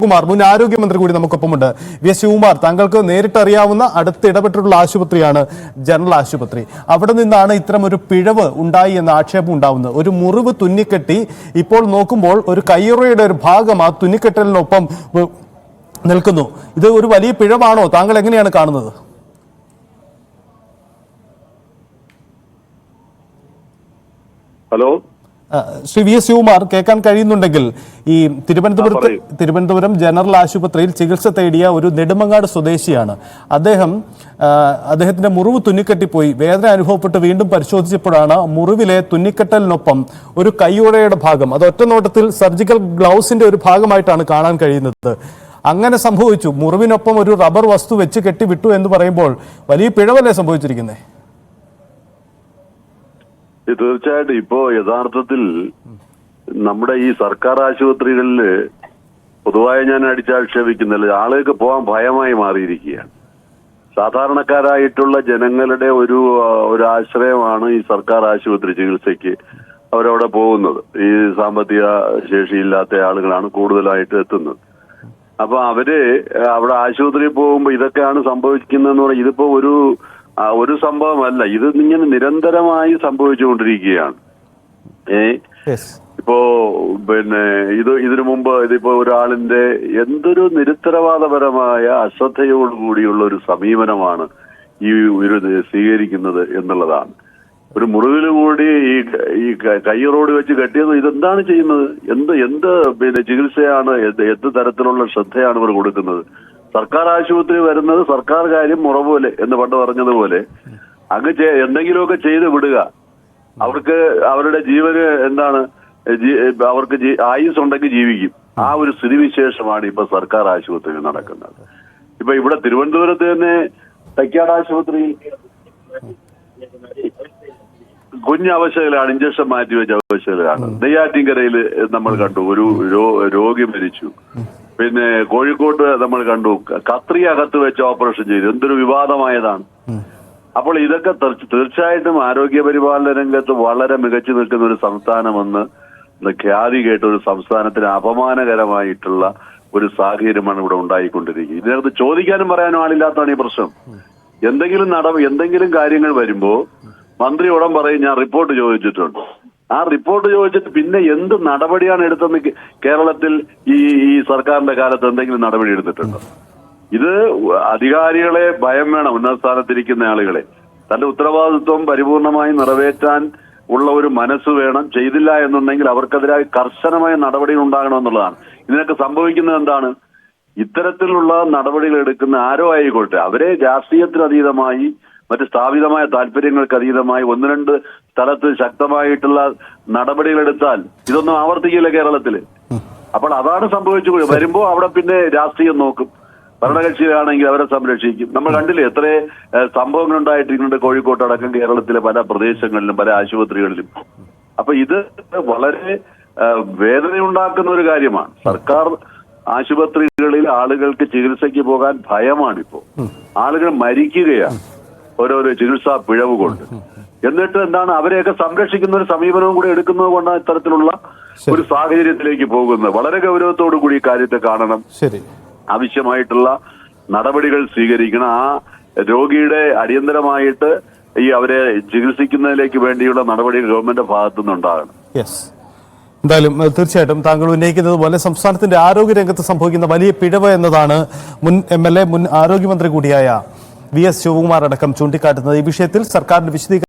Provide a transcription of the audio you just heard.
കുമാർ മുൻ ആരോഗ്യമന്ത്രി കൂടി നമുക്കൊപ്പമുണ്ട്. വി എസ് ശിവകുമാർ, താങ്കൾക്ക് നേരിട്ടറിയാവുന്ന അടുത്ത് ഇടപെട്ടിട്ടുള്ള ആശുപത്രിയാണ് ജനറൽ ആശുപത്രി. അവിടെ നിന്നാണ് ഇത്തരം ഒരു പിഴവ് ഉണ്ടായി എന്ന ആക്ഷേപം ഉണ്ടാവുന്നത്. ഒരു മുറിവ് തുന്നിക്കെട്ടി ഇപ്പോൾ നോക്കുമ്പോൾ ഒരു കയ്യുറയുടെ ഒരു ഭാഗം ആ തുന്നിക്കെട്ടലിനൊപ്പം നിൽക്കുന്നു. ഇത് ഒരു വലിയ പിഴവാണോ? താങ്കൾ എങ്ങനെയാണ് കാണുന്നത്? Hello, Shri V S Sivakumar, കേൾക്കാൻ കഴിയുന്നുണ്ടെങ്കിൽ, ഈ തിരുവനന്തപുരം ജനറൽ ആശുപത്രിയിൽ ചികിത്സ തേടിയ ഒരു നെടുമങ്ങാട് സ്വദേശിയാണ് അദ്ദേഹത്തിന്റെ മുറിവ് തുന്നിക്കെട്ടിപ്പോയി. വേദന അനുഭവപ്പെട്ട് വീണ്ടും പരിശോധിച്ചപ്പോഴാണ് മുറിവിലെ തുന്നിക്കെട്ടലിനൊപ്പം ഒരു കൈയുറയുടെ ഭാഗം, അത് ഒറ്റ നോട്ടത്തിൽ സർജിക്കൽ ഗ്ലൗസിന്റെ ഒരു ഭാഗമായിട്ടാണ് കാണാൻ കഴിയുന്നത്. അങ്ങനെ സംഭവിച്ചു. മുറിവിനൊപ്പം ഒരു റബ്ബർ വസ്തു വെച്ച് കെട്ടിവിട്ടു എന്ന് പറയുമ്പോൾ വലിയ പിഴവല്ലേ സംഭവിച്ചിരിക്കുന്നത്? തീർച്ചയായിട്ടും ഇപ്പോ യഥാർത്ഥത്തിൽ നമ്മുടെ ഈ സർക്കാർ ആശുപത്രികളില് പൊതുവായി ഞാൻ അടിച്ചാക്ഷേപിക്കുന്നില്ല, ആളുകൾക്ക് പോകാൻ ഭയമായി മാറിയിരിക്കുകയാണ്. സാധാരണക്കാരായിട്ടുള്ള ജനങ്ങളുടെ ഒരു ആശ്രയമാണ് ഈ സർക്കാർ ആശുപത്രി ചികിത്സയ്ക്ക് അവരവിടെ പോകുന്നത്. ഈ സാമ്പത്തിക ശേഷിയില്ലാത്ത ആളുകളാണ് കൂടുതലായിട്ട് എത്തുന്നത്. അപ്പൊ അവര് അവിടെ ആശുപത്രിയിൽ പോകുമ്പോൾ ഇതൊക്കെയാണ് സംഭവിക്കുന്നതെന്ന് പറഞ്ഞാൽ ഇതിപ്പോ ഒരു സംഭവമല്ല, ഇത് ഇങ്ങനെ നിരന്തരമായി സംഭവിച്ചുകൊണ്ടിരിക്കുകയാണ്. ഇപ്പോ ഇതിനു മുമ്പ് ഇതിപ്പോ ഒരാളിന്റെ എന്തൊരു നിരുത്തരവാദപരമായ അശ്രദ്ധയോടുകൂടിയുള്ള ഒരു സമീപനമാണ് ഈ സ്വീകരിക്കുന്നത് എന്നുള്ളതാണ്. ഒരു മുറിവിലുകൂടി ഈ കയ്യറോട് വെച്ച് കെട്ടിയത് ഇതെന്താണ് ചെയ്യുന്നത്? എന്ത് ചികിത്സയാണ്, എന്ത് തരത്തിലുള്ള ശ്രദ്ധയാണ് ഇവർ കൊടുക്കുന്നത്? സർക്കാർ ആശുപത്രി വരുന്നത് സർക്കാർ കാര്യം മുറ പോലെ എന്ന് പണ്ട് പറഞ്ഞതുപോലെ അങ്ങ് എന്തെങ്കിലുമൊക്കെ ചെയ്ത് വിടുക. അവർക്ക് അവരുടെ ജീവന് അവർക്ക് ആയുസ് ഉണ്ടെങ്കിൽ ജീവിക്കും. ആ ഒരു സ്ഥിതിവിശേഷമാണ് ഇപ്പൊ സർക്കാർ ആശുപത്രിയിൽ നടക്കുന്നത്. ഇപ്പൊ ഇവിടെ തിരുവനന്തപുരത്ത് തന്നെ തൈക്കാട് ആശുപത്രി കുഞ്ഞവശയിലാണ്, ഇഞ്ചക്ഷൻ മാറ്റിവെച്ച അവശയിലാണ്. നെയ്യാറ്റിൻകരയിൽ നമ്മൾ കണ്ടു ഒരു രോഗി മരിച്ചു. പിന്നെ കോഴിക്കോട്ട് നമ്മൾ കണ്ടു കത്രി അകത്ത് വെച്ച് ഓപ്പറേഷൻ ചെയ്തു. എന്തൊരു വിവാദമായതാണ്. അപ്പോൾ ഇതൊക്കെ തീർച്ചയായിട്ടും ആരോഗ്യ പരിപാലന രംഗത്ത് വളരെ മികച്ചു നിൽക്കുന്ന ഒരു സംസ്ഥാനമെന്ന് ഖ്യാതി കേട്ട ഒരു സംസ്ഥാനത്തിന് അപമാനകരമായിട്ടുള്ള ഒരു സാഹചര്യമാണ് ഇവിടെ ഉണ്ടായിക്കൊണ്ടിരിക്കുന്നത്. ഇതിനകത്ത് ചോദിക്കാനും പറയാനും ആളില്ലാത്തതാണ് ഈ പ്രശ്നം. എന്തെങ്കിലും കാര്യങ്ങൾ വരുമ്പോ മന്ത്രി ഉടൻ പറയും ഞാൻ റിപ്പോർട്ട് ചോദിച്ചിട്ടുണ്ട്. ആ റിപ്പോർട്ട് ചോദിച്ചിട്ട് പിന്നെ എന്ത് നടപടിയാണ് എടുത്തെന്ന് കേരളത്തിൽ ഈ സർക്കാരിന്റെ കാലത്ത് എന്തെങ്കിലും നടപടി എടുത്തിട്ടുണ്ടോ? ഇത് അധികാരികളെ ഭയം വേണം. ഉന്നത സ്ഥാനത്തിരിക്കുന്ന ആളുകളെ തന്റെ ഉത്തരവാദിത്വം പരിപൂർണമായി നിറവേറ്റാൻ ഉള്ള ഒരു മനസ്സ് വേണം. ചെയ്തില്ല എന്നുണ്ടെങ്കിൽ അവർക്കെതിരായി കർശനമായ നടപടികൾ ഉണ്ടാകണമെന്നുള്ളതാണ്. ഇതിനൊക്കെ സംഭവിക്കുന്നത് എന്താണ്? ഇത്തരത്തിലുള്ള നടപടികൾ എടുക്കുന്ന ആരോ ആയിക്കോട്ടെ, അവരെ രാഷ്ട്രീയത്തിനതീതമായി മറ്റ് സ്ഥാപിതമായ താല്പര്യങ്ങൾക്ക് അതീതമായി ഒന്ന് രണ്ട് സ്ഥലത്ത് ശക്തമായിട്ടുള്ള നടപടികൾ എടുത്താൽ ഇതൊന്നും ആവർത്തിക്കില്ല കേരളത്തില്. അപ്പോൾ അതാണ് സംഭവിച്ചു വരുമ്പോ അവിടെ പിന്നെ രാഷ്ട്രീയം നോക്കും. ഭരണകക്ഷിയാണെങ്കിൽ അവരെ സംരക്ഷിക്കും. നമ്മൾ കണ്ടില്ലേ എത്ര സംഭവങ്ങൾ ഉണ്ടായിട്ടുണ്ട് കോഴിക്കോട്ട് അടക്കം കേരളത്തിലെ പല പ്രദേശങ്ങളിലും പല ആശുപത്രികളിലും. അപ്പൊ ഇത് വളരെ വേദനയുണ്ടാക്കുന്ന ഒരു കാര്യമാണ്. സർക്കാർ ആശുപത്രികളിൽ ആളുകൾക്ക് ചികിത്സയ്ക്ക് പോകാൻ ഭയമാണിപ്പോ. ആളുകൾ മരിക്കുകയാണ് ഓരോരോ ചികിത്സാ പിഴവ് കൊണ്ട്. എന്നിട്ട് എന്താണ് അവരെയൊക്കെ സംരക്ഷിക്കുന്ന ഒരു സമീപനവും കൂടി എടുക്കുന്നത് കൊണ്ടാണ് ഇത്തരത്തിലുള്ള ഒരു സാഹചര്യത്തിലേക്ക് പോകുന്നത്. വളരെ ഗൗരവത്തോടു കൂടി ഈ കാര്യത്തെ കാണണം. ആവശ്യമായിട്ടുള്ള നടപടികൾ സ്വീകരിക്കണം. ആ രോഗിയുടെ അടിയന്തരമായിട്ട് അവരെ ചികിത്സിക്കുന്നതിലേക്ക് വേണ്ടിയുള്ള നടപടികൾ ഗവൺമെന്റ് ഭാഗത്തുനിന്നുണ്ടാകണം. എന്തായാലും തീർച്ചയായിട്ടും താങ്കൾ ഉന്നയിക്കുന്നത് പോലെ സംസ്ഥാനത്തിന്റെ ആരോഗ്യരംഗത്ത് സംഭവിക്കുന്ന വലിയ പിഴവ് എന്നതാണ് മുൻ MLA മുൻ ആരോഗ്യമന്ത്രി കൂടിയായ വി എസ് ശിവകുമാർ അടക്കം ചൂണ്ടിക്കാട്ടുന്നത്. ഈ വിഷയത്തിൽ സർക്കാരിന്റെ വിശദീകരണം